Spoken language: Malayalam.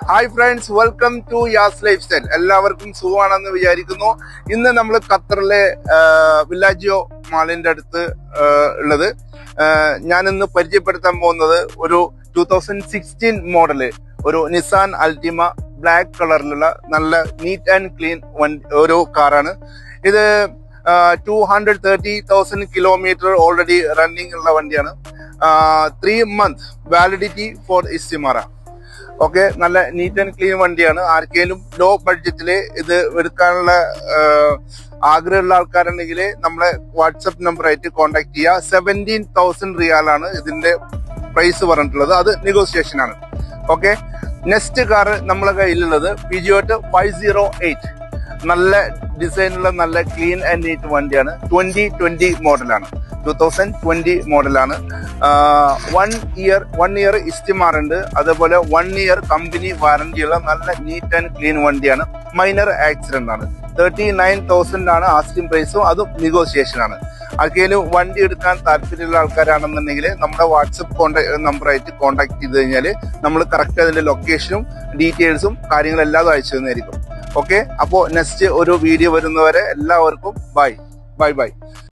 Hi friends, welcome to Yas lifestyle. എല്ലാവർക്കും സുഖമാണെന്ന് വിചാരിക്കുന്നു. ഇന്ന് നമ്മൾ ഖത്തറിലെ വില്ലാജിയോ മാളിന്റെ അടുത്ത് ഉള്ളത്. ഞാൻ ഇന്ന് പരിചയപ്പെടുത്താൻ പോകുന്നത് ഒരു 2016 മോഡല് ഒരു നിസാൻ അൾട്ടിമ ബ്ലാക്ക് കളറിലുള്ള നല്ല നീറ്റ് ആൻഡ് ക്ലീൻ ഒരു കാറാണ്. ഇത് 230,000 കിലോമീറ്റർ ഓൾറെഡി റണ്ണിങ് ഉള്ള വണ്ടിയാണ്. 3 months വാലിഡിറ്റി ഫോർ ഇസ്തിമാറ. ഓക്കെ, നല്ല നീറ്റ് ആൻഡ് ക്ലീൻ വണ്ടിയാണ്. ആർക്കെങ്കിലും ലോ ബഡ്ജറ്റില് ഇത് എടുക്കാനുള്ള ആഗ്രഹമുള്ള ആൾക്കാരുണ്ടെങ്കിൽ നമ്മളെ വാട്സപ്പ് നമ്പർ ആയിട്ട് കോൺടാക്ട് ചെയ്യുക. 17,000 റിയാലാണ് ഇതിന്റെ പ്രൈസ് പറഞ്ഞിട്ടുള്ളത്. അത് നെഗോസിയേഷൻ ആണ്. ഓക്കെ, നെക്സ്റ്റ് കാർ നമ്മളെ കയ്യിലുള്ളത് പിജിയോട്ട് 508. നല്ല ഡിസൈനുള്ള നല്ല ക്ലീൻ ആൻഡ് നീറ്റ് വണ്ടിയാണ്. 2020 മോഡലാണ്. 2020 മോഡലാണ്. 1 ഇയർ ഇസ്തിമാർ ഉണ്ട്. അതേപോലെ 1 ഇയർ കമ്പനി വാറന്റിയുള്ള നല്ല നീറ്റ് ആൻഡ് ക്ലീൻ വണ്ടിയാണ്. മൈനർ ആക്സിഡന്റ് ആണ്. 39,000 ആണ് ആസ്കിംഗ് പ്രൈസും. അതും നെഗോസിയേഷൻ ആണ്. ആർക്കെങ്കിലും വണ്ടി എടുക്കാൻ താല്പര്യമുള്ള ആൾക്കാരാണെന്നുണ്ടെങ്കിൽ നമ്മുടെ വാട്സപ്പ് നമ്പറായിട്ട് കോൺടാക്ട് ചെയ്ത് കഴിഞ്ഞാൽ നമ്മൾ കറക്റ്റ് അതിന്റെ ലൊക്കേഷനും ഡീറ്റെയിൽസും കാര്യങ്ങളെല്ലാം അയച്ചു തന്നായിരിക്കും. ഓക്കെ, അപ്പോൾ നെക്സ്റ്റ് ഒരു വീഡിയോ വരുന്നവരെ എല്ലാവർക്കും ബൈ.